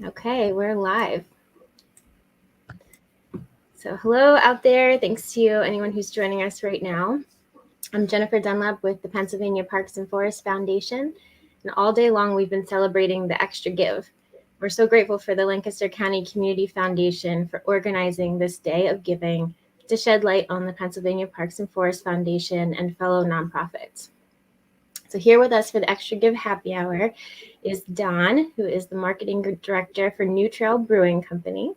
Okay, we're live. So hello out there. Thanks to anyone who's joining us right now. I'm Jennifer Dunlap with the Pennsylvania Parks and Forests Foundation. And all day long, we've been celebrating the Extra Give. We're so grateful for the Lancaster County Community Foundation for organizing this day of giving to shed light on the Pennsylvania Parks and Forests Foundation and fellow nonprofits. So here with us for the Extra Give Happy Hour is Don, who is the Marketing Director for Trail Brewing Company.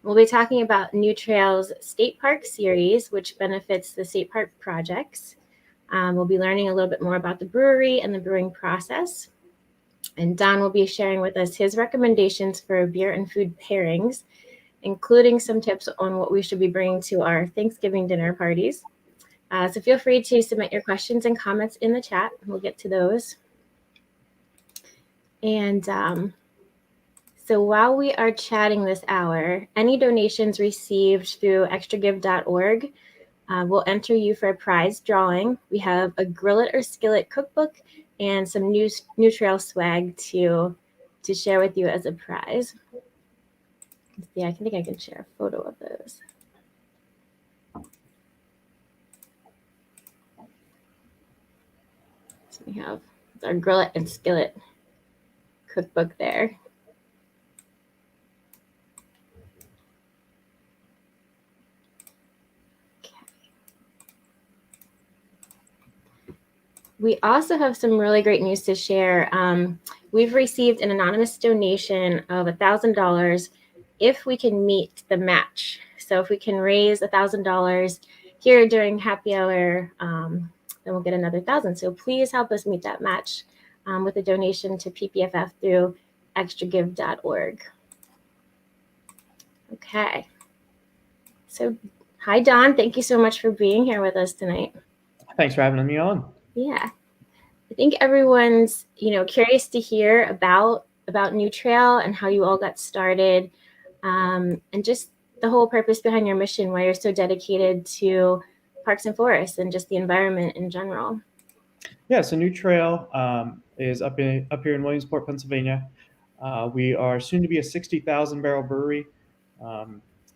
We'll be talking about New Trail's State Park series, which benefits the state park projects. We'll be learning a little bit more about the brewery and the brewing process. And Don will be sharing with us his recommendations for beer and food pairings, including some tips on what we should be bringing to our Thanksgiving dinner parties. So feel free to submit your questions and comments in the chat. We'll get to those. And so while we are chatting this hour, any donations received through extragive.org will enter you for a prize drawing. We have a Grill It or Skillet cookbook and some New Trail swag to share with you as a prize. Yeah, I think I can share a photo of those. So we have our Grill It and Skillet cookbook there. We also have some really great news to share. We've received an anonymous donation of $1,000 if we can meet the match. So if we can raise $1,000 here during happy hour, then we'll get another $1,000. So please help us meet that match with a donation to PPFF through extragive.org. Okay. So hi, Don. Thank you so much for being here with us tonight. Thanks for having me on. Yeah. I think everyone's, curious to hear about New Trail and how you all got started, and just the whole purpose behind your mission, why you're so dedicated to parks and forests and just the environment in general. Yeah, so New Trail is up here in Williamsport, Pennsylvania. We are soon to be a 60,000 barrel brewery,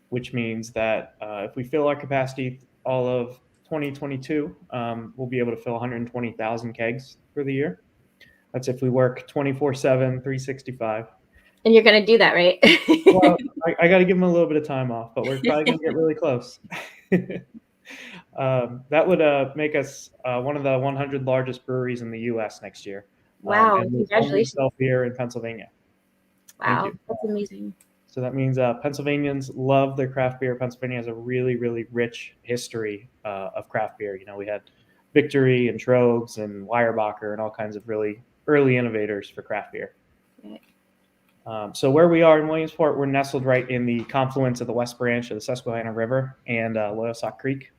which means that if we fill our capacity all of 2022, we'll be able to fill 120,000 kegs for the year. That's if we work 24/7, 365. And you're going to do that, right? Well, I got to give them a little bit of time off, but we're probably going to get really close. That would make us one of the 100 largest breweries in the U.S. next year. Wow, and congratulations. Here in Pennsylvania. Wow, that's amazing. So that means Pennsylvanians love their craft beer. Pennsylvania has a really, really rich history of craft beer. We had Victory and Trogs and Weyerbacher and all kinds of really early innovators for craft beer. Right. So where we are in Williamsport, we're nestled right in the confluence of the West Branch of the Susquehanna River and Loyalsock Creek.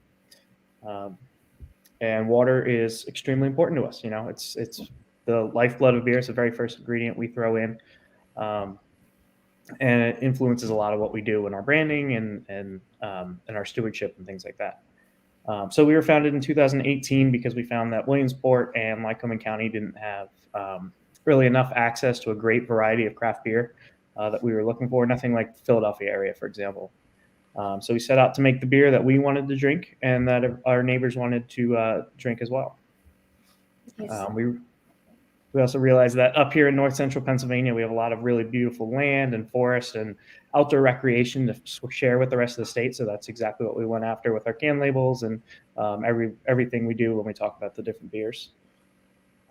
And water is extremely important to us. It's the lifeblood of beer. It's the very first ingredient we throw in. And it influences a lot of what we do in our branding and our stewardship and things like that. So we were founded in 2018 because we found that Williamsport and Lycoming County didn't have really enough access to a great variety of craft beer that we were looking for. Nothing like the Philadelphia area, for example. So we set out to make the beer that we wanted to drink and that our neighbors wanted to drink as well. Yes. We also realized that up here in north central Pennsylvania, we have a lot of really beautiful land and forest and outdoor recreation to share with the rest of the state. So that's exactly what we went after with our can labels and everything we do when we talk about the different beers.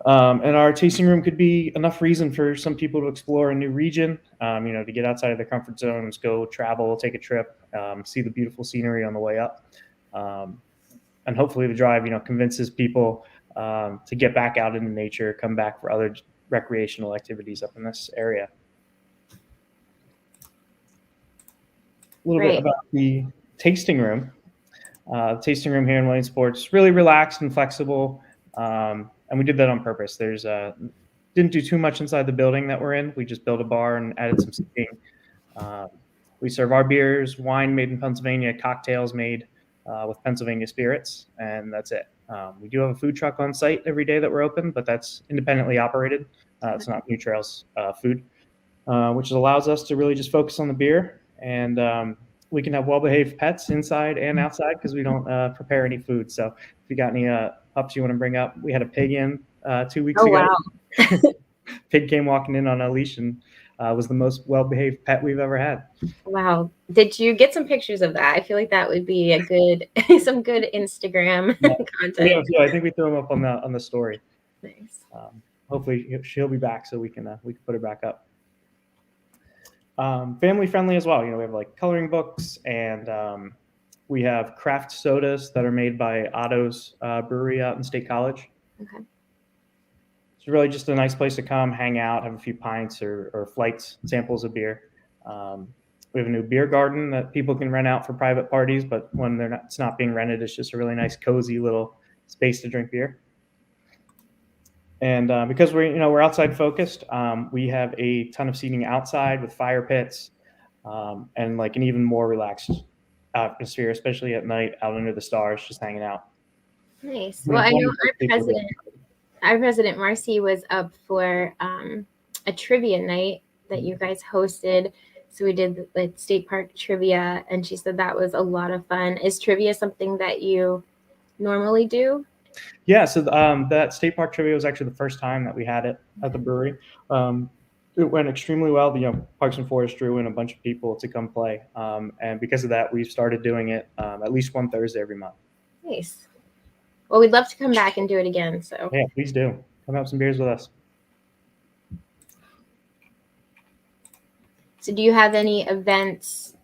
And our tasting room could be enough reason for some people to explore a new region, to get outside of their comfort zones, go travel, take a trip, see the beautiful scenery on the way up. And hopefully the drive, convinces people to get back out into nature, come back for other recreational activities up in this area. A little bit about the tasting room. The tasting room here in Williamsport is really relaxed and flexible, and we did that on purpose. Didn't do too much inside the building that we're in. We just built a bar and added some seating. We serve our beers, wine made in Pennsylvania, cocktails made with Pennsylvania spirits, and that's it. We do have a food truck on site every day that we're open, but that's independently operated. It's not New Trail's food. which allows us to really just focus on the beer. And we can have well-behaved pets inside and outside because we don't prepare any food. So if you got any pups you want to bring up, we had a pig in 2 weeks Oh, ago. wow. Pig came walking in on a leash and was the most well-behaved pet we've ever had. Wow. Did you get some pictures of that? I feel like that would be a good, some good Instagram content. Yeah, I think we threw them up on the story. Nice. Hopefully she'll be back so we can put her back up. Family friendly as well. We have like coloring books, and we have craft sodas that are made by Otto's Brewery out in State College. Okay. It's really just a nice place to come, hang out, have a few pints or flights, samples of beer. We have a new beer garden that people can rent out for private parties, but when it's not being rented, it's just a really nice, cozy little space to drink beer. And because we're outside focused, we have a ton of seating outside with fire pits and like an even more relaxed atmosphere, especially at night, out under the stars, just hanging out. Nice. Well, I know our president Marcy was up for a trivia night that you guys hosted. So we did the state park trivia, and she said that was a lot of fun. Is trivia something that you normally do? Yeah, so that state park trivia was actually the first time that we had it at the brewery. It went extremely well. Parks and Forest drew in a bunch of people to come play, and because of that, we've started doing it at least one Thursday every month. Nice. Well, we'd love to come back and do it again. So yeah, please do. Come have some beers with us. So do you have any events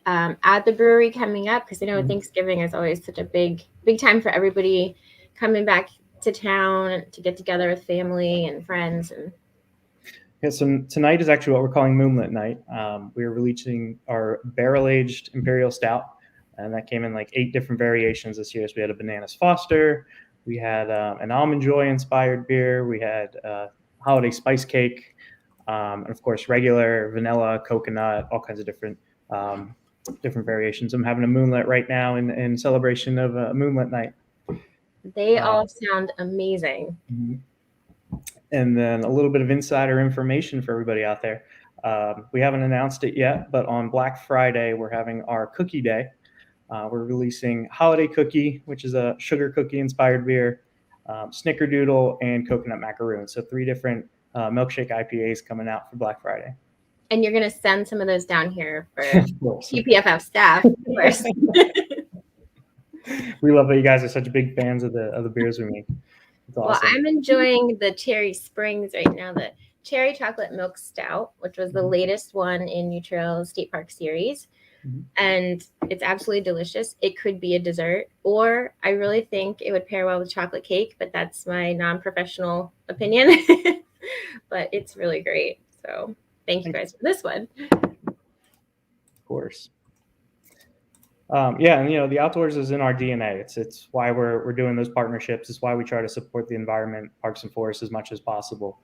at the brewery coming up? Because I know Thanksgiving is always such a big time for everybody coming back to town to get together with family and friends. Yeah, so tonight is actually what we're calling Moonlit Night. We're releasing our barrel-aged Imperial Stout, and that came in like 8 different variations this year. So we had a Bananas Foster, we had an Almond Joy inspired beer, we had Holiday Spice Cake, and of course regular vanilla, coconut, all kinds of different variations. I'm having a Moonlit right now in celebration of Moonlit Night. They all sound amazing. And then a little bit of insider information for everybody out there. We haven't announced it yet, but on Black Friday, we're having our cookie day. We're releasing Holiday Cookie, which is a sugar cookie inspired beer, Snickerdoodle, and Coconut Macaroon. So 3 different Milkshake IPAs coming out for Black Friday. And you're going to send some of those down here for PPFF staff, of course. We love that you guys are such big fans of the beers we make. It's awesome. Well, I'm enjoying the Cherry Springs right now, the Cherry Chocolate Milk Stout, which was the latest one in New Trail State Park series. And it's absolutely delicious. It could be a dessert, or I really think it would pair well with chocolate cake, but that's my non-professional opinion. But it's really great. So thank you guys for this one. Of course. Yeah, and the outdoors is in our DNA. It's why we're doing those partnerships. It's why we try to support the environment, parks and forests as much as possible.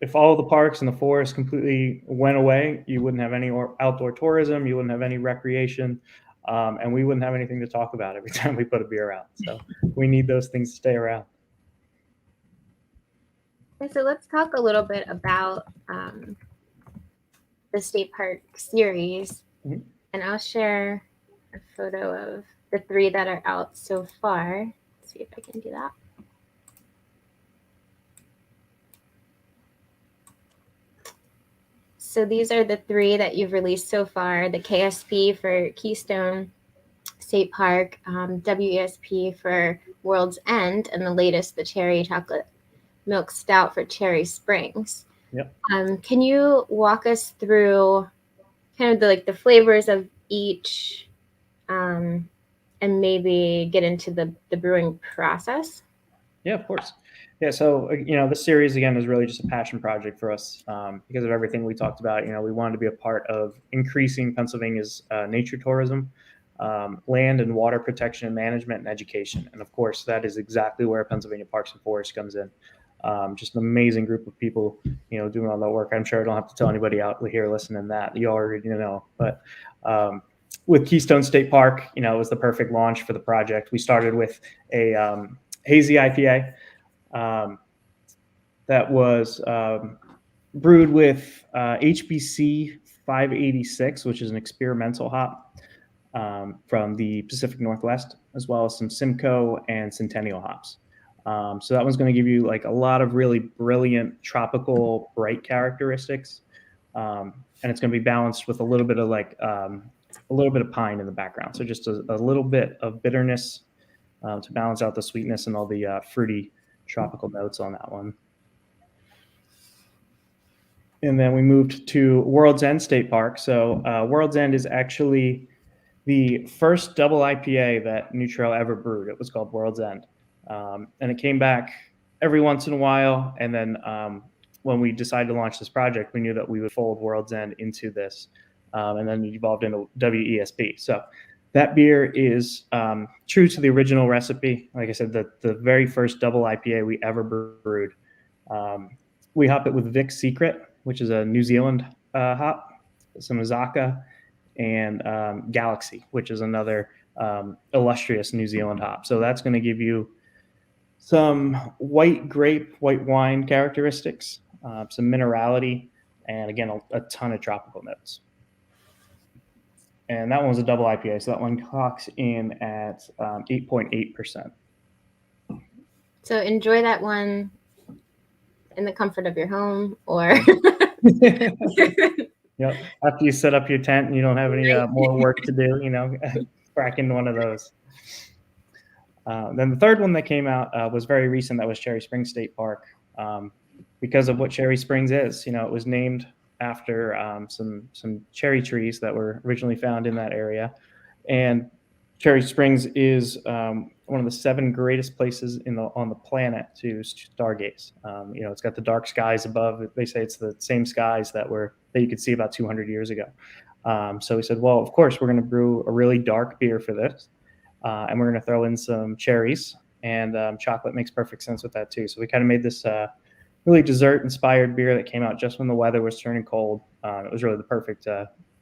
If all the parks and the forests completely went away, you wouldn't have any outdoor tourism, you wouldn't have any recreation, and we wouldn't have anything to talk about every time we put a beer out. So we need those things to stay around. Okay, so let's talk a little bit about the state park series, and I'll share a photo of the 3 that are out so far. Let's see if I can do that. So these are the 3 that you've released so far: the KSP for Keystone State Park, WESP for World's End, and the latest, the Cherry Chocolate Milk Stout for Cherry Springs. Yep. Can you walk us through kind of the flavors of each, and maybe get into the brewing process? Yeah, of course. Yeah, so this series again is really just a passion project for us because of everything we talked about. We wanted to be a part of increasing Pennsylvania's nature tourism, land and water protection and management, and education. And of course, that is exactly where Pennsylvania Parks and Forests comes in. Just an amazing group of people, doing all that work. I'm sure I don't have to tell anybody out here listening that you already know. But with Keystone State Park, it was the perfect launch for the project. We started with a hazy IPA that that was brewed with HBC 586, which is an experimental hop from the Pacific Northwest, as well as some Simcoe and Centennial hops. So that one's going to give you like a lot of really brilliant tropical bright characteristics, and it's going to be balanced with a little bit of a little bit of pine in the background. So just a little bit of bitterness to balance out the sweetness and all the fruity tropical notes on that one. And then we moved to World's End State Park. So World's End is actually the first double IPA that New Trail ever brewed. It was called World's End. And it came back every once in a while. And then when we decided to launch this project, we knew that we would fold World's End into this. And then it evolved into WESP. So that beer is true to the original recipe. Like I said, the very first double IPA we ever brewed. We hop it with Vic's Secret, which is a New Zealand hop, some Azaka, and Galaxy, which is another illustrious New Zealand hop. So that's going to give you some white grape, white wine characteristics, some minerality, and again, a ton of tropical notes. And that one was a double IPA, so that one clocks in at 8.8%. So enjoy that one in the comfort of your home, or Yep. After you set up your tent and you don't have any more work to do, crack into one of those. Then the third one that came out was very recent. That was Cherry Springs State Park. Because of what Cherry Springs is, it was named after some cherry trees that were originally found in that area. And Cherry Springs is one of the 7 greatest places on the planet to stargaze. It's got the dark skies above. They say it's the same skies that you could see about 200 years ago. So we said, well, of course, we're going to brew a really dark beer for this. And we're going to throw in some cherries, and chocolate makes perfect sense with that too. So we kind of made this really dessert-inspired beer that came out just when the weather was turning cold. It was really the perfect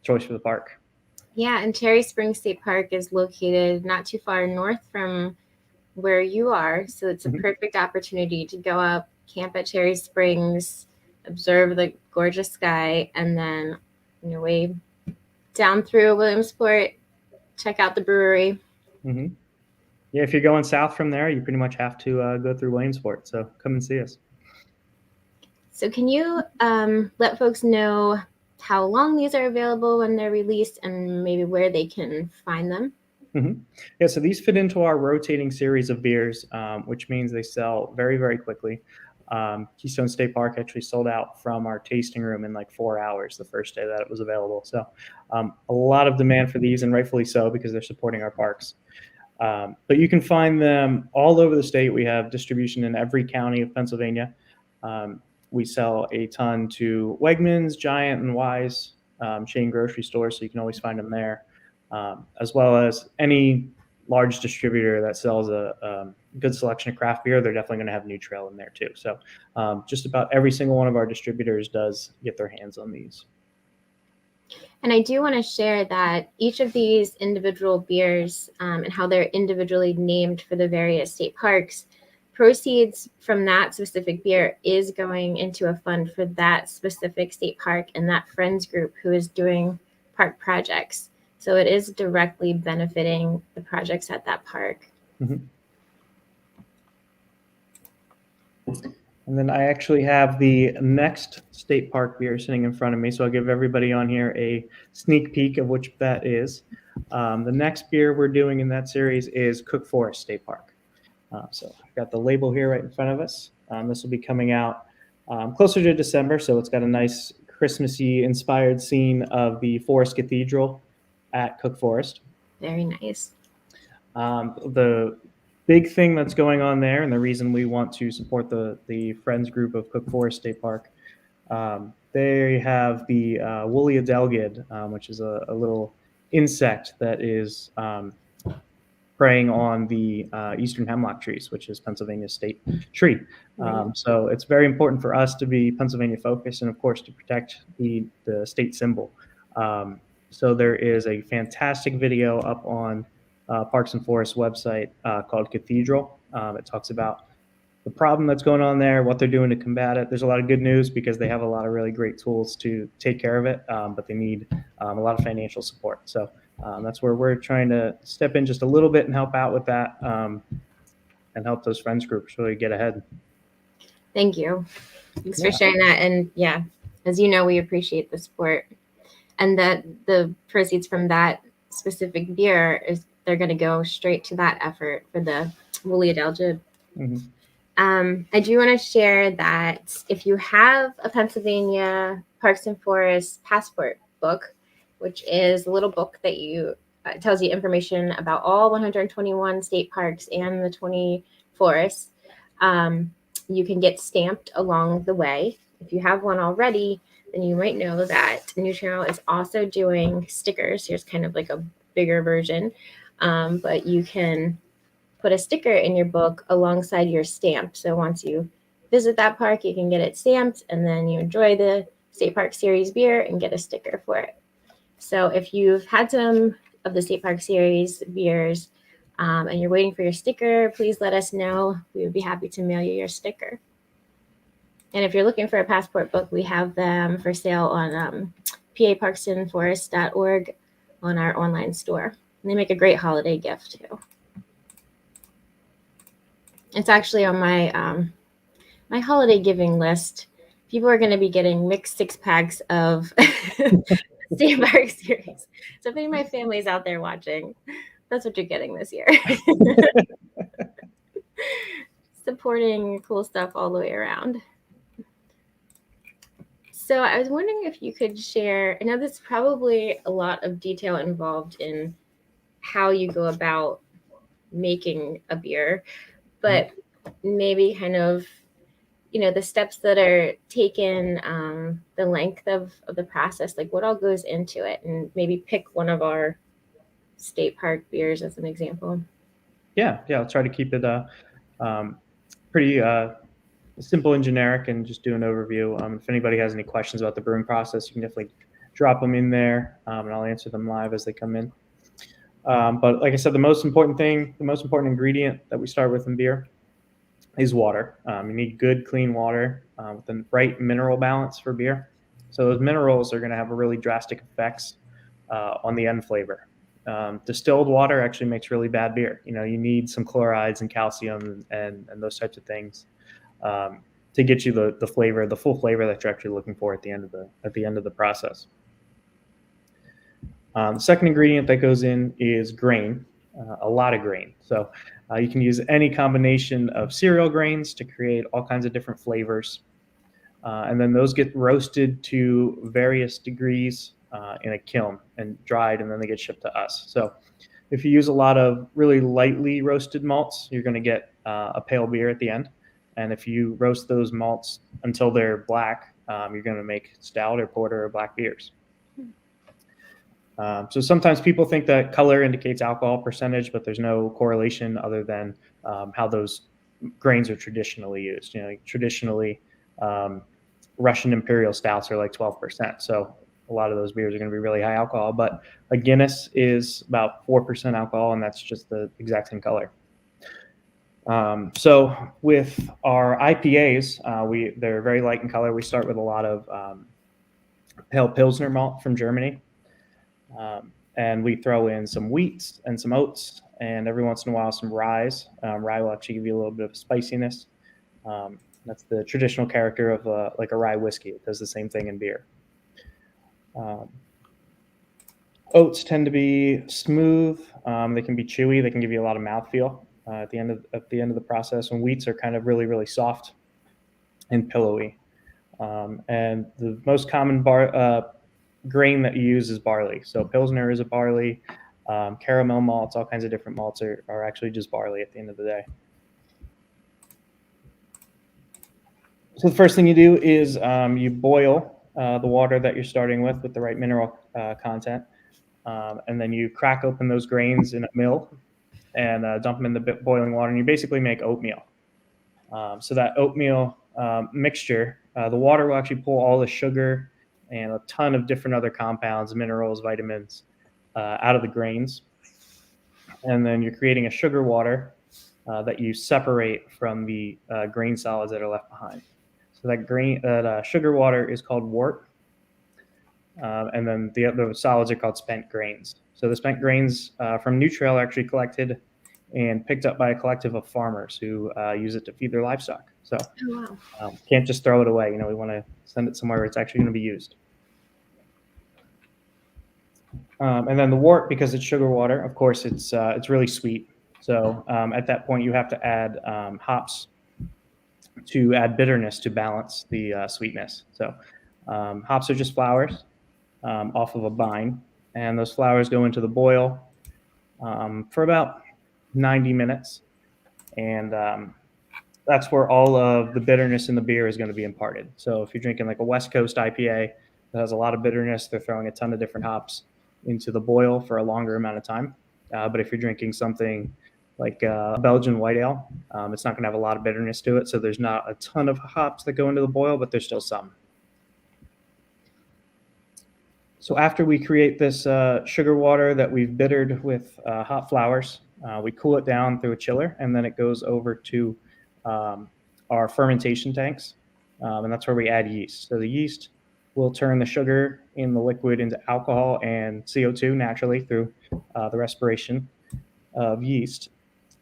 choice for the park. Yeah, and Cherry Springs State Park is located not too far north from where you are. So it's a perfect opportunity to go up, camp at Cherry Springs, observe the gorgeous sky, and then on your way down through Williamsport, check out the brewery. Mm-hmm. Yeah, if you're going south from there, you pretty much have to go through Williamsport. So come and see us. So can you let folks know how long these are available when they're released and maybe where they can find them? Mm-hmm. Yeah, so these fit into our rotating series of beers, which means they sell very, very quickly. Keystone State Park actually sold out from our tasting room in like 4 hours the first day that it was available. So a lot of demand for these, and rightfully so, because they're supporting our parks. But you can find them all over the state. We have distribution in every county of Pennsylvania. We sell a ton to Wegmans, Giant, and Wise chain grocery stores, so you can always find them there, as well as any large distributor that sells a good selection of craft beer. They're definitely going to have New Trail in there too. So just about every single one of our distributors does get their hands on these. And I do want to share that each of these individual beers and how they're individually named for the various state parks, proceeds from that specific beer is going into a fund for that specific state park and that friends group who is doing park projects. So it is directly benefiting the projects at that park. Mm-hmm. And then I actually have the next state park beer sitting in front of me. So I'll give everybody on here a sneak peek of which that is. The next beer we're doing in that series is Cook Forest State Park. So I've got the label here right in front of us. This will be coming out closer to December. So it's got a nice Christmassy inspired scene of the Forest Cathedral at Cook Forest. Very nice. The big thing that's going on there, and the reason we want to support the friends group of Cook Forest State Park, they have the woolly Adelgid, which is a little insect that is preying on the eastern hemlock trees, which is Pennsylvania's state tree. So it's very important for us to be Pennsylvania focused, and of course to protect the state symbol. So there is a fantastic video up on Parks and Forests website called Cathedral. It talks about the problem that's going on there, what they're doing to combat it. There's a lot of good news because they have a lot of really great tools to take care of it, but they need a lot of financial support. So that's where we're trying to step in just a little bit and help out with that, and help those friends groups really get ahead. Thank you. Thanks for sharing that. And yeah, as you know, we appreciate the support, and that the proceeds from that specific beer they're going to go straight to that effort for the Woolly Adelgid. Mm-hmm. I do want to share that if you have a Pennsylvania Parks and Forests passport book, which is a little book that tells you information about all 121 state parks and the 20 forests, you can get stamped along the way. If you have one already, then you might know that New Trail is also doing stickers. Here's kind of like a bigger version, but you can put a sticker in your book alongside your stamp. So once you visit that park, you can get it stamped, and then you enjoy the State Park Series beer and get a sticker for it. So if you've had some of the State Park Series beers and you're waiting for your sticker, please let us know. We would be happy to mail you your sticker. And if you're looking for a passport book, we have them for sale on paparksandforests.org on our online store. And they make a great holiday gift too. It's actually on my my holiday giving list. People are going to be getting mixed 6-packs of State Park Series. So if any of my family's out there watching, that's what you're getting this year. Supporting cool stuff all the way around. So I was wondering if you could share, I know there's probably a lot of detail involved in how you go about making a beer, but maybe kind of, the steps that are taken, the length of the process, like what all goes into it, and maybe pick one of our state park beers as an example. Yeah, I'll try to keep it pretty simple and generic and just do an overview. If anybody has any questions about the brewing process, you can definitely drop them in there, and I'll answer them live as they come in. But like I said, the most important ingredient that we start with in beer is water. You need good, clean water with the right mineral balance for beer. So those minerals are going to have a really drastic effects on the end flavor. Distilled water actually makes really bad beer. You need some chlorides and calcium and those types of things to get you the flavor, the full flavor that you're actually looking for at the end of the process. The second ingredient that goes in is grain, a lot of grain. So you can use any combination of cereal grains to create all kinds of different flavors. And then those get roasted to various degrees in a kiln and dried, and then they get shipped to us. So if you use a lot of really lightly roasted malts, you're going to get a pale beer at the end. And if you roast those malts until they're black, you're going to make stout or porter or black beers. So sometimes people think that color indicates alcohol percentage, but there's no correlation other than how those grains are traditionally used. Traditionally, Russian imperial stouts are like 12%. So a lot of those beers are going to be really high alcohol, but a Guinness is about 4% alcohol, and that's just the exact same color. So with our IPAs, they're very light in color. We start with a lot of pale Pilsner malt from Germany. And we throw in some wheats and some oats, and every once in a while some rye. Rye will actually give you a little bit of spiciness. That's the traditional character of like a rye whiskey. It does the same thing in beer. Oats tend to be smooth. They can be chewy. They can give you a lot of mouthfeel at the end of the process. And wheats are kind of really, really soft and pillowy. And the most common grain that you use is barley. So Pilsner is a barley. Caramel malts, all kinds of different malts are actually just barley at the end of the day. So the first thing you do is you boil the water that you're starting with the right mineral content. And then you crack open those grains in a mill and dump them in the boiling water, and you basically make oatmeal. So that oatmeal mixture, the water will actually pull all the sugar and a ton of different other compounds, minerals, vitamins out of the grains. And then you're creating a sugar water that you separate from the grain solids that are left behind. So that sugar water is called wort, and then the solids are called spent grains. So the spent grains from New Trail are actually collected and picked up by a collective of farmers who use it to feed their livestock. So Oh, wow. can't just throw it away. We want to send it somewhere where it's actually going to be used. And then the wort, because it's sugar water, of course, it's really sweet. So at that point, you have to add hops to add bitterness to balance the sweetness. So hops are just flowers off of a vine, and those flowers go into the boil for about 90 minutes. And that's where all of the bitterness in the beer is going to be imparted. So if you're drinking like a West Coast IPA that has a lot of bitterness, they're throwing a ton of different hops into the boil for a longer amount of time. But if you're drinking something like a Belgian white ale, it's not going to have a lot of bitterness to it. So there's not a ton of hops that go into the boil, but there's still some. So after we create this sugar water that we've bittered with hop flowers, we cool it down through a chiller, and then it goes over to our fermentation tanks, and that's where we add yeast. So the yeast will turn the sugar in the liquid into alcohol and CO2 naturally through the respiration of yeast.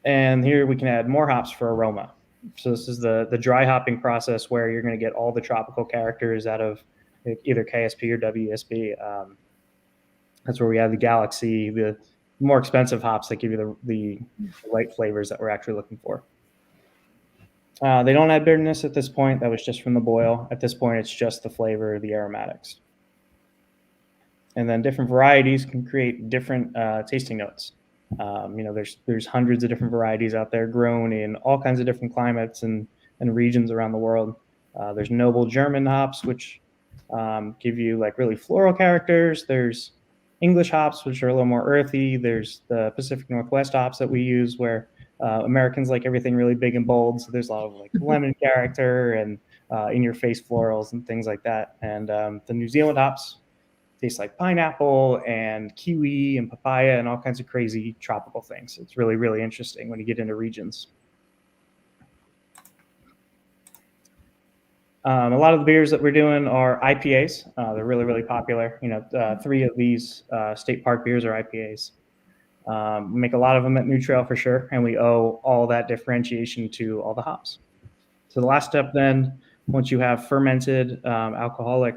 And here we can add more hops for aroma. So this is the dry hopping process where you're going to get all the tropical characters out of either KSP or WSB. That's where we add the Galaxy, the more expensive hops that give you the light flavors that we're actually looking for. They don't add bitterness at this point. That was just from the boil. At this point, it's just the flavor, the aromatics. And then different varieties can create different tasting notes. There's hundreds of different varieties out there grown in all kinds of different climates and regions around the world. There's noble German hops, which give you like really floral characters. There's English hops, which are a little more earthy. There's the Pacific Northwest hops that we use, where Americans like everything really big and bold. So there's a lot of like lemon character and in-your-face florals and things like that. And the New Zealand hops taste like pineapple and kiwi and papaya and all kinds of crazy tropical things. It's really, really interesting when you get into regions. A lot of the beers that we're doing are IPAs. They're really, really popular. 3 of these State Park beers are IPAs. We make a lot of them at New Trail for sure, and we owe all that differentiation to all the hops. So the last step then, once you have fermented alcoholic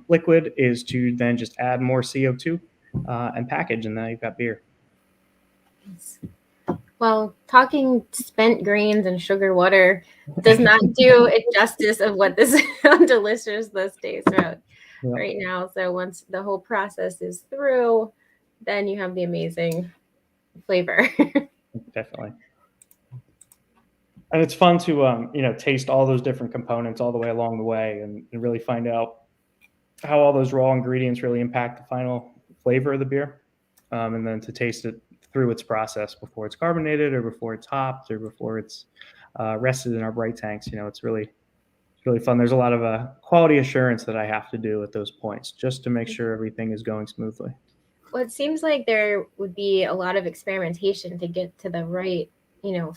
liquid, is to then just add more CO2 and package, and then you've got beer. Well, talking spent grains and sugar water does not do it justice of what this how delicious this tastes right now. So once the whole process is through, then you have the amazing flavor. Definitely. And it's fun to taste all those different components all the way along the way and really find out how all those raw ingredients really impact the final flavor of the beer, and then to taste it through its process before it's carbonated or before it's hopped or before it's rested in our bright tanks. It's really fun. There's a lot of quality assurance that I have to do at those points just to make sure everything is going smoothly. Well, it seems like there would be a lot of experimentation to get to the right,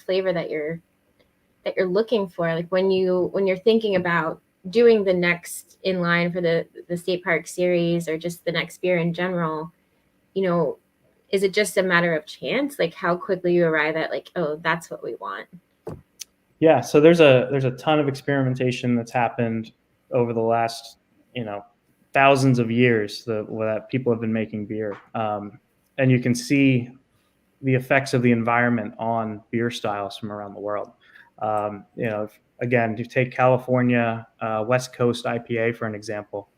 flavor that you're looking for. Like when you're thinking about doing the next in line for the State Park series or just the next beer in general, is it just a matter of chance? Like how quickly you arrive at like, oh, that's what we want? Yeah. So there's a ton of experimentation that's happened over the last, thousands of years that people have been making beer. And you can see the effects of the environment on beer styles from around the world. Again, if you take California, West Coast IPA for an example,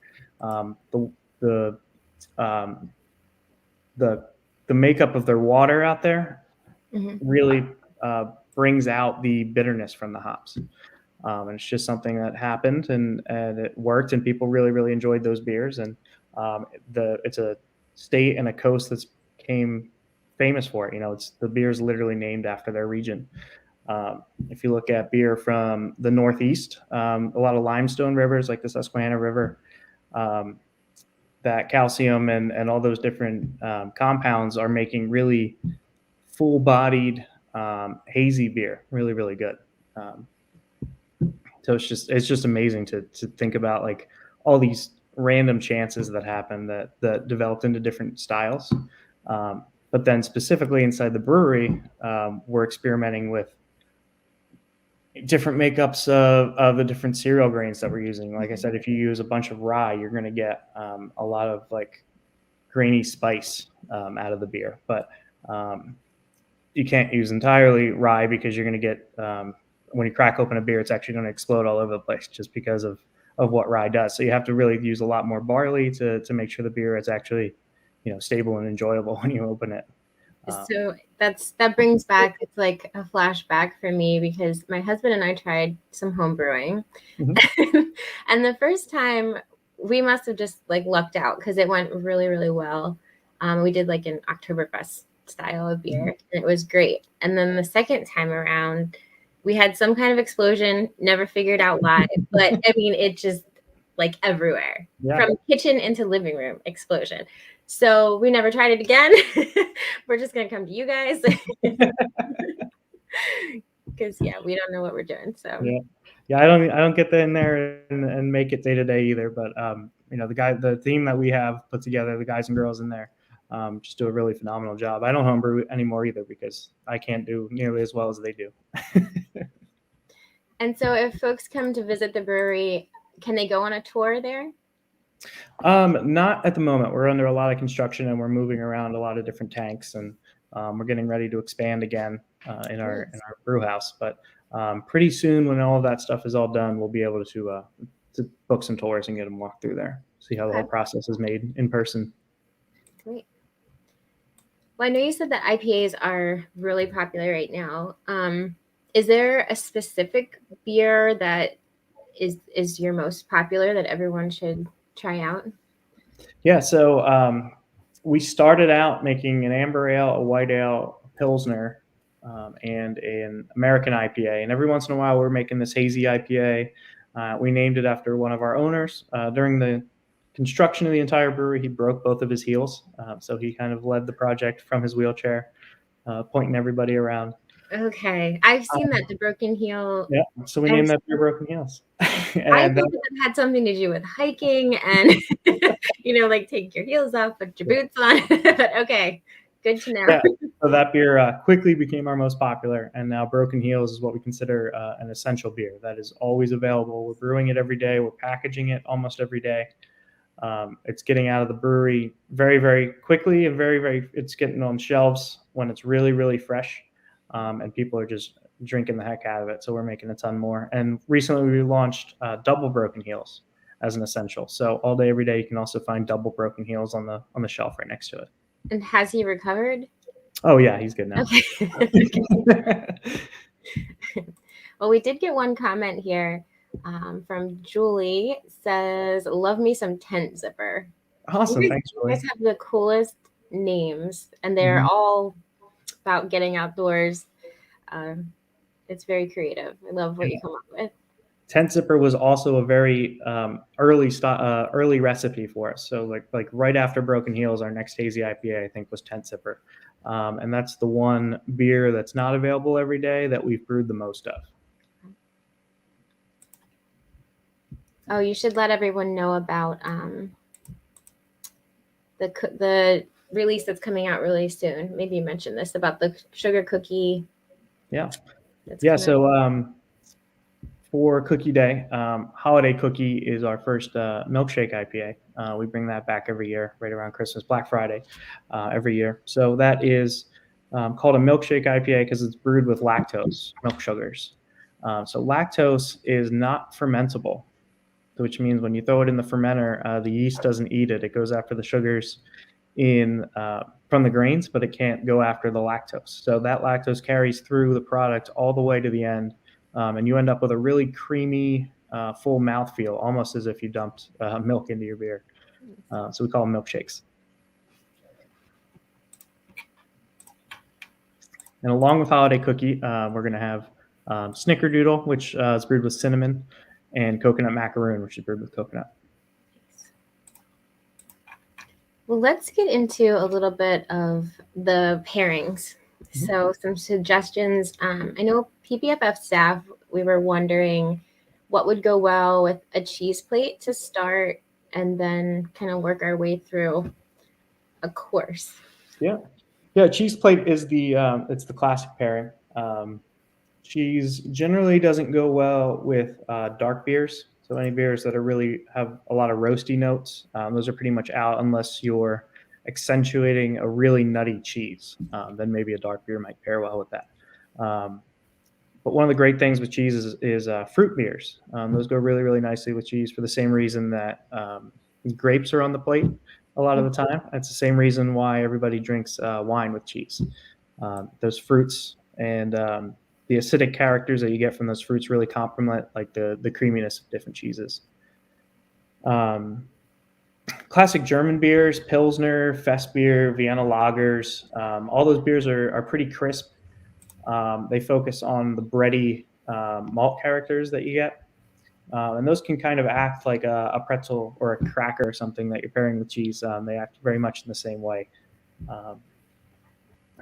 the makeup of their water out there really brings out the bitterness from the hops. And it's just something that happened and it worked, and people really, really enjoyed those beers. And it's a state and a coast that's became famous for it. The beer is literally named after their region. If you look at beer from the Northeast, a lot of limestone rivers like the Susquehanna River, that calcium and all those different compounds are making really full-bodied hazy beer, really, really good. So it's just amazing to think about like all these random chances that happen that developed into different styles. But then specifically inside the brewery, we're experimenting with different makeups of the different cereal grains that we're using. Like I said, if you use a bunch of rye, you're going to get a lot of like grainy spice out of the beer. But you can't use entirely rye because you're going to get when you crack open a beer, it's actually going to explode all over the place just because of what rye does. So you have to really use a lot more barley to make sure the beer is actually stable and enjoyable when you open it. So that brings back, it's like a flashback for me because my husband and I tried some home brewing. Mm-hmm. And the first time we must have just like lucked out because it went really, really well. We did like an Oktoberfest style of beer, mm-hmm. and it was great. And then the second time around, we had some kind of explosion, never figured out why. But I mean, it just like everywhere, from kitchen into living room explosion. So we never tried it again. We're just going to come to you guys. Because we don't know what we're doing. So I don't get in there and make it day to day either. But the team that we have put together, the guys and girls in there, just do a really phenomenal job. I don't homebrew anymore either because I can't do nearly as well as they do. And so if folks come to visit the brewery, can they go on a tour there? Not at the moment. We're under a lot of construction and we're moving around a lot of different tanks, and we're getting ready to expand again in our brew house. But pretty soon, when all of that stuff is all done, we'll be able to book some tours and get them walk through there, see how the whole process is made in person. Great. Well, I know you said that IPAs are really popular right now. Is there a specific beer that is your most popular that everyone should try out? Yeah, so we started out making an amber ale, a white ale, a pilsner, and an American IPA. And every once in a while, we're making this hazy IPA. We named it after one of our owners. During the construction of the entire brewery, he broke both of his heels. So he kind of led the project from his wheelchair, pointing everybody around. Okay. I've seen that, the broken heel. Yeah, so we named that beer Broken Heels. And I think that had something to do with hiking and, like take your heels off, put your boots on. But okay, good to know. Yeah, so that beer quickly became our most popular, and now Broken Heels is what we consider an essential beer that is always available. We're brewing it every day. We're packaging it almost every day. It's getting out of the brewery very, very quickly, and it's getting on shelves when it's really, really fresh, and people are just drinking the heck out of it. So we're making a ton more. And recently we launched double Broken Heels as an essential. So all day, every day, you can also find double Broken Heels on the shelf right next to it. And has he recovered? Oh yeah, he's good now. Okay. Well, we did get one comment here from Julie. Says, "Love me some tent zipper." Awesome, thanks, Julie. You guys have the coolest names, and they're all about getting outdoors. It's very creative. I love what you come up with. Tent zipper was also a very early recipe for us. So like right after Broken Heels, our next hazy IPA I think was Tent zipper, and that's the one beer that's not available every day that we've brewed the most of. Oh, you should let everyone know about the release that's coming out really soon. Maybe you mentioned this about the sugar cookie. Yeah. So for Cookie Day, Holiday Cookie is our first Milkshake IPA. We bring that back every year, right around Christmas, Black Friday, every year. So that is called a Milkshake IPA because it's brewed with lactose, milk sugars. So lactose is not fermentable, which means when you throw it in the fermenter, the yeast doesn't eat it. It goes after the sugars from the grains, but it can't go after the lactose. So that lactose carries through the product all the way to the end. And you end up with a really creamy, full mouthfeel, almost as if you dumped milk into your beer. So we call them milkshakes. And along with Holiday Cookie, we're going to have Snickerdoodle, which is brewed with cinnamon, and Coconut Macaroon, which is brewed with coconut. Well, let's get into a little bit of the pairings. So some suggestions. I know PPFF staff, we were wondering what would go well with a cheese plate to start and then kind of work our way through a course. Yeah. Yeah, cheese plate is it's the classic pairing. Cheese generally doesn't go well with dark beers. So any beers that are really have a lot of roasty notes, those are pretty much out unless you're accentuating a really nutty cheese. Then maybe a dark beer might pair well with that. Um, but one of the great things with cheese is fruit beers. Those go really, really nicely with cheese for the same reason that grapes are on the plate a lot of the time. That's the same reason why everybody drinks wine with cheese. Those fruits and the acidic characters that you get from those fruits really complement like the creaminess of different cheeses. Classic German beers, Pilsner, Fest beer, Vienna lagers, all those beers are pretty crisp. They focus on the bready malt characters that you get. And those can kind of act like a pretzel or a cracker or something that you're pairing with cheese. They act very much in the same way. Um,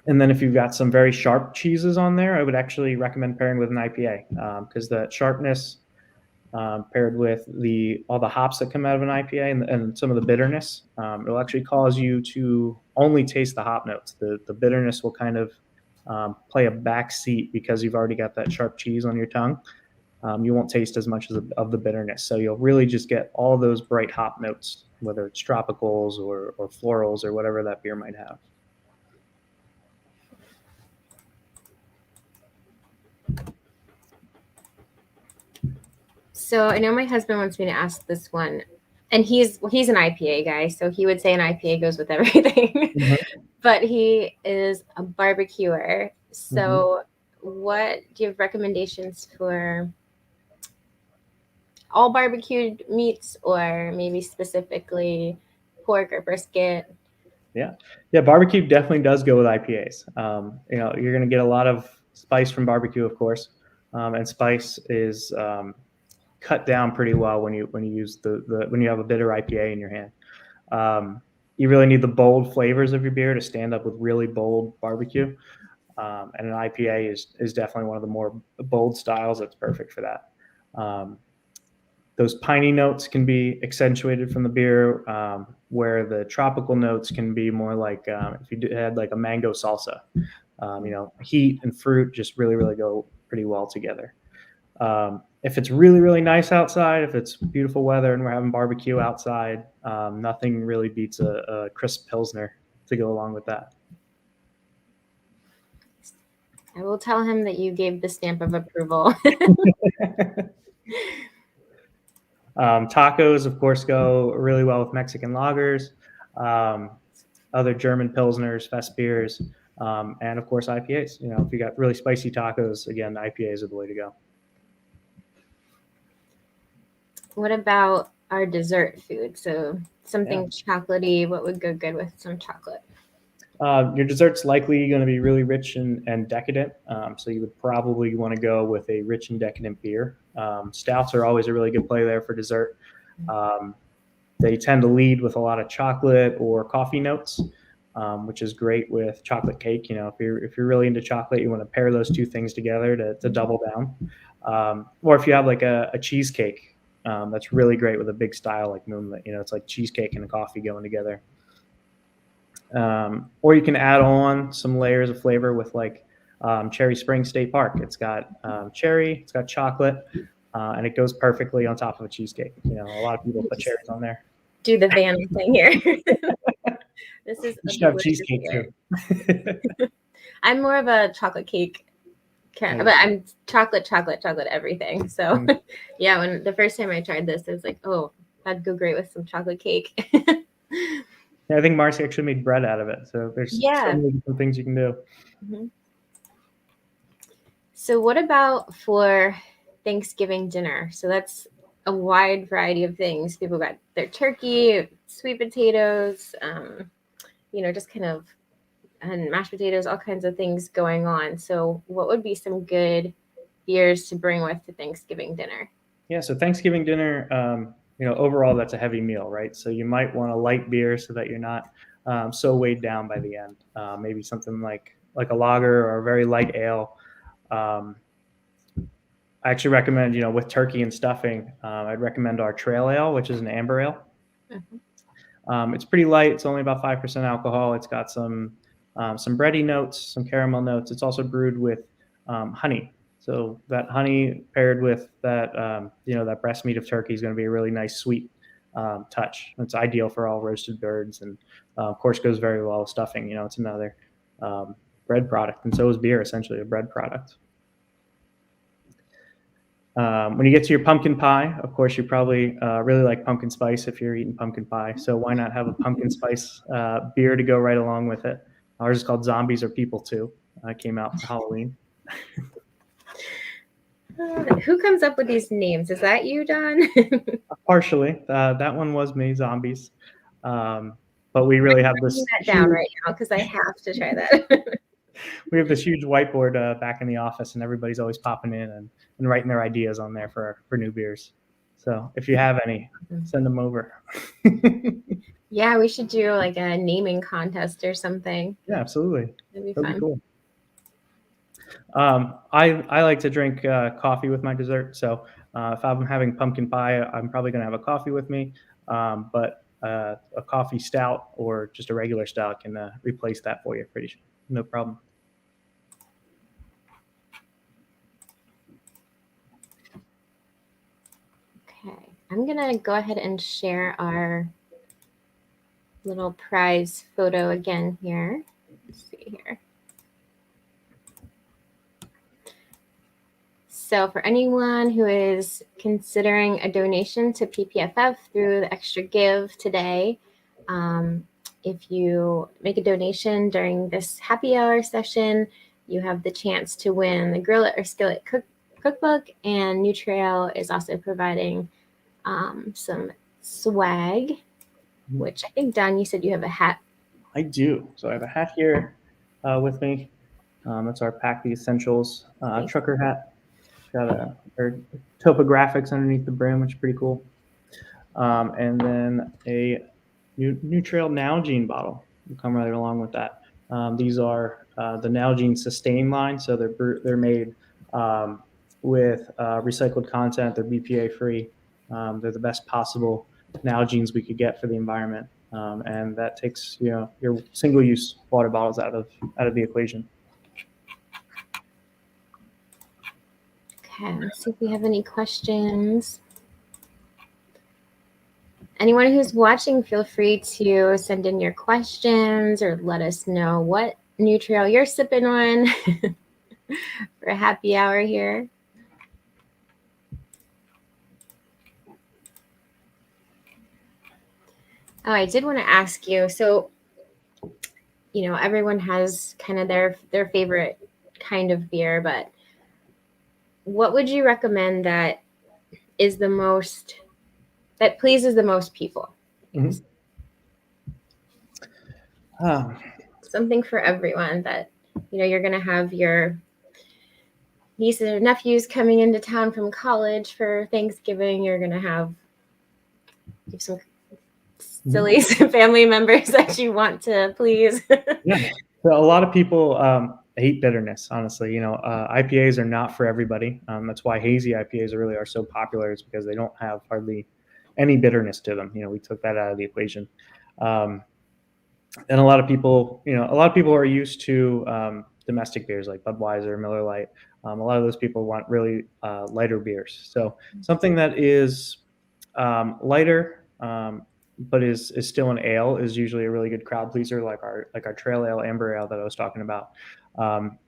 and then if you've got some very sharp cheeses on there, I would actually recommend pairing with an IPA because the sharpness paired with all the hops that come out of an IPA and some of the bitterness, it'll actually cause you to only taste the hop notes. The bitterness will kind of play a back seat because you've already got that sharp cheese on your tongue. You won't taste as much of the bitterness. So you'll really just get all those bright hop notes, whether it's tropicals or florals or whatever that beer might have. So I know my husband wants me to ask this one, and he's an IPA guy, so he would say an IPA goes with everything. But he is a barbecuer. So what do you have recommendations for all barbecued meats or maybe specifically pork or brisket? Yeah. Barbecue definitely does go with IPAs. You're going to get a lot of spice from barbecue, of course, and spice is cut down pretty well when you use when you have a bitter IPA in your hand. You really need the bold flavors of your beer to stand up with really bold barbecue, and an IPA is definitely one of the more bold styles that's perfect for that. Those piney notes can be accentuated from the beer, where the tropical notes can be more like if you had like a mango salsa. Heat and fruit just really, really go pretty well together. If it's really, really nice outside, if it's beautiful weather and we're having barbecue outside, nothing really beats a crisp Pilsner to go along with that. I will tell him that you gave the stamp of approval. Tacos, of course, go really well with Mexican lagers, other German Pilsners, Fest beers, and of course IPAs. If you got really spicy tacos, again, IPAs are the way to go. What about our dessert food? So something chocolatey, what would go good with some chocolate? Your dessert's likely going to be really rich and decadent, so you would probably want to go with a rich and decadent beer. Stouts are always a really good play there for dessert. They tend to lead with a lot of chocolate or coffee notes, which is great with chocolate cake. If you're really into chocolate, you want to pair those two things together to double down. Or if you have like a cheesecake, that's really great with a big style like Moonlit. It's like cheesecake and a coffee going together. Or you can add on some layers of flavor with like Cherry Springs State Park. It's got cherry, it's got chocolate, and it goes perfectly on top of a cheesecake. A lot of people put cherries on there. Do the Van thing here. This is you should have cheesecake too. I'm more of a chocolate cake but I'm chocolate everything. So yeah, when the first time I tried this, I was like, oh, that'd go great with some chocolate cake. I think Marcy actually made bread out of it. So there's so many different things you can do. Mm-hmm. So what about for Thanksgiving dinner? So that's a wide variety of things. People got their turkey, sweet potatoes, just kind of, and mashed potatoes, all kinds of things going on. So what would be some good beers to bring with to Thanksgiving dinner? Yeah, so Thanksgiving dinner, overall that's a heavy meal, right? So you might want a light beer so that you're not so weighed down by the end. Maybe something like like a lager or a very light ale. I actually recommend, with turkey and stuffing, I'd recommend our Trail Ale, which is an amber ale. It's pretty light. It's only about 5% alcohol. It's got some bready notes, some caramel notes. It's also brewed with honey. So that honey paired with that, that breast meat of turkey is going to be a really nice sweet touch. It's ideal for all roasted birds, and of course goes very well with stuffing. It's another bread product, and so is beer, essentially a bread product. When you get to your pumpkin pie, of course, you probably really like pumpkin spice if you're eating pumpkin pie. So why not have a pumpkin spice beer to go right along with it? Ours is called Zombies Are People Too. Came out for Halloween. Who comes up with these names? Is that you, Don? Partially. That one was me, Zombies. But we really have this down right now because I have to try that. We have this huge whiteboard back in the office, and everybody's always popping in and writing their ideas on there for new beers. So if you have any, send them over. Yeah, we should do like a naming contest or something. Yeah, absolutely. That'd be cool. I like to drink coffee with my dessert. So if I'm having pumpkin pie, I'm probably going to have a coffee with me. But a coffee stout or just a regular stout can replace that for you pretty sure. No problem. Okay, I'm gonna go ahead and share our little prize photo again here. Let's see here. So for anyone who is considering a donation to PPFF through the Extra Give today, if you make a donation during this happy hour session, you have the chance to win the Grill It or Skillet cookbook, and New Trail is also providing some swag, which I think, Don, you said you have a hat. I do. So I have a hat here with me. That's our Pack the Essentials trucker hat. Got our topographics underneath the brim, which is pretty cool. And then a New Trail Nalgene bottle will come right along with that. These are the Nalgene Sustain line, so they're made with recycled content. They're BPA free. They're the best possible Nalgenes we could get for the environment, and that takes your single-use water bottles out of the equation. Okay, let's see if we have any questions. Anyone who's watching, feel free to send in your questions or let us know what New Trail you're sipping on for a happy hour here. Oh, I did want to ask you, so, everyone has kind of their favorite kind of beer, but what would you recommend that is that pleases the most people? Mm-hmm. Something for everyone that, you're going to have your nieces or nephews coming into town from college for Thanksgiving. You're going to have some silly family members that you want to please. Yeah. So a lot of people hate bitterness, honestly. IPAs are not for everybody. That's why hazy IPAs really are so popular, is because they don't have hardly any bitterness to them. We took that out of the equation. And a lot of people are used to domestic beers like Budweiser, Miller Lite. A lot of those people want really lighter beers. So something that is lighter, but is still an ale, is usually a really good crowd pleaser, like our Trail Ale, Amber Ale that I was talking about.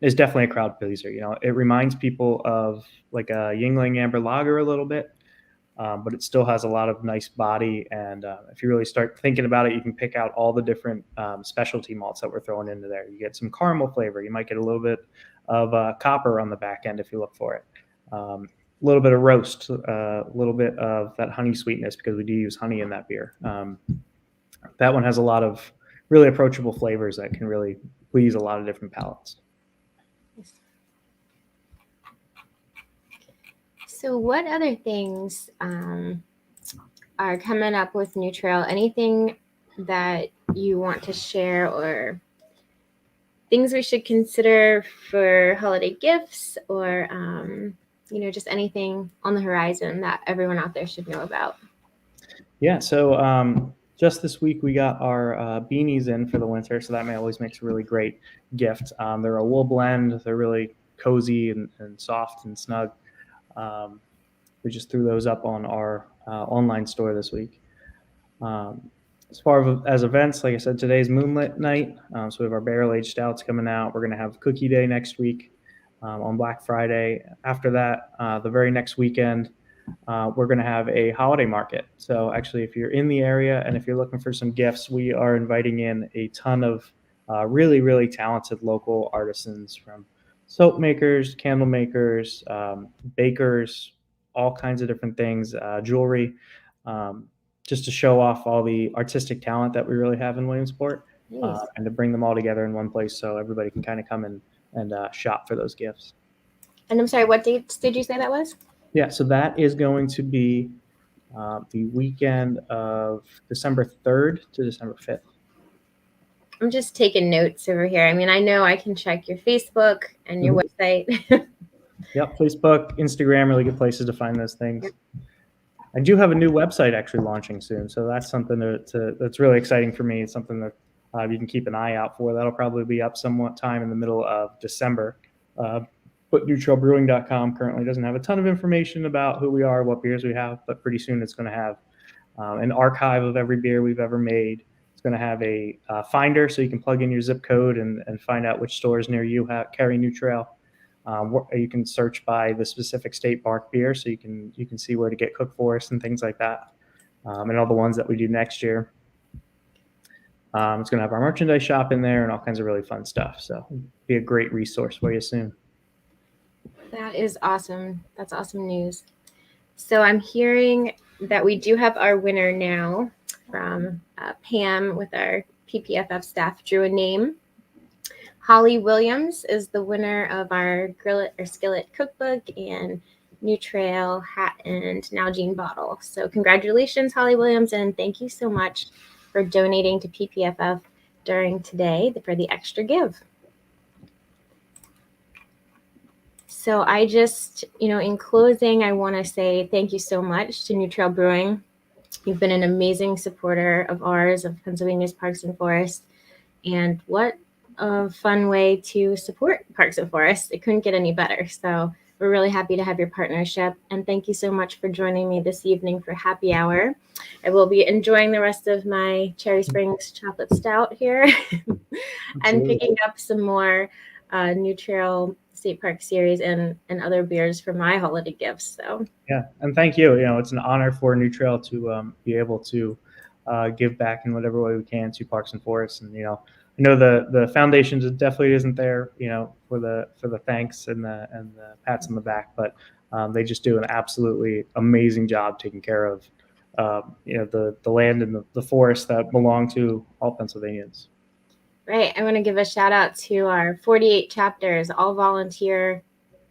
Is definitely a crowd pleaser. It reminds people of like a Yuengling Amber Lager a little bit, but it still has a lot of nice body. And if you really start thinking about it, you can pick out all the different specialty malts that we're throwing into there. You get some caramel flavor. You might get a little bit of copper on the back end if you look for it. A little bit of roast, a little bit of that honey sweetness, because we do use honey in that beer. That one has a lot of really approachable flavors that can really please a lot of different palates. So what other things are coming up with New Trail? Anything that you want to share or things we should consider for holiday gifts, or just anything on the horizon that everyone out there should know about. Yeah, so just this week we got our beanies in for the winter, so that always makes a really great gift. They're a wool blend. They're really cozy and soft and snug. We just threw those up on our online store this week. As far as events, like I said, today's Moonlit Night. So we have our barrel-aged stouts coming out. We're going to have Cookie Day next week on Black Friday. After that, the very next weekend, we're going to have a holiday market. So actually, if you're in the area and if you're looking for some gifts, we are inviting in a ton of really, really talented local artisans, from soap makers, candle makers, bakers, all kinds of different things, jewelry, just to show off all the artistic talent that we really have in Williamsport, Nice. and to bring them all together in one place so everybody can kind of come in and shop for those gifts. And I'm sorry, what dates did you say that was? Yeah, so that is going to be the weekend of December 3rd to December 5th. I'm just taking notes over here. I mean, I know I can check your Facebook and your website. Yep, Facebook, Instagram, really good places to find those things. I do have a new website actually launching soon, so that's something that's really exciting for me. It's something that you can keep an eye out for. That'll probably be up somewhat time in the middle of December. But NewTrailBrewing.com currently doesn't have a ton of information about who we are, what beers we have, but pretty soon it's going to have an archive of every beer we've ever made. It's going to have a finder so you can plug in your zip code and find out which stores near you carry New Trail. You can search by the specific state bark beer, so you can see where to get Cook Forest and things like that, and all the ones that we do next year. It's going to have our merchandise shop in there and all kinds of really fun stuff. So it'll be a great resource for you soon. That is awesome. That's awesome news. So I'm hearing that we do have our winner now from Pam with our PPFF staff drew a name. Holly Williams is the winner of our Grill It or Skillet cookbook and New Trail hat and Nalgene bottle. So congratulations, Holly Williams, and thank you so much for donating to PPFF during today for the extra give. So I just, in closing, I want to say thank you so much to New Trail Brewing. You've been an amazing supporter of ours, of Pennsylvania's Parks and Forests, and what a fun way to support Parks and Forests. It couldn't get any better. So we're really happy to have your partnership. And thank you so much for joining me this evening for happy hour. I will be enjoying the rest of my Cherry Springs chocolate stout here and picking up some more New Trail State Park Series and other beers for my holiday gifts. So yeah, and thank you. It's an honor for New Trail to be able to give back in whatever way we can to Parks and Forests. And I know the foundation definitely isn't there, for the thanks and the pats on the back, but they just do an absolutely amazing job taking care of the land and the forests that belong to all Pennsylvanians. Right. I want to give a shout out to our 48 chapters, all volunteer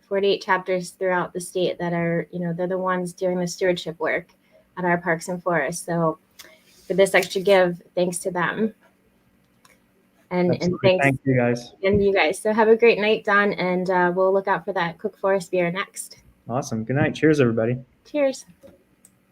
48 chapters throughout the state that are, they're the ones doing the stewardship work at our parks and forests. So for this extra give, thanks to them. And thanks. Thank you guys. And you guys. So have a great night, Don, and we'll look out for that Cook Forest beer next. Awesome. Good night. Cheers, everybody. Cheers.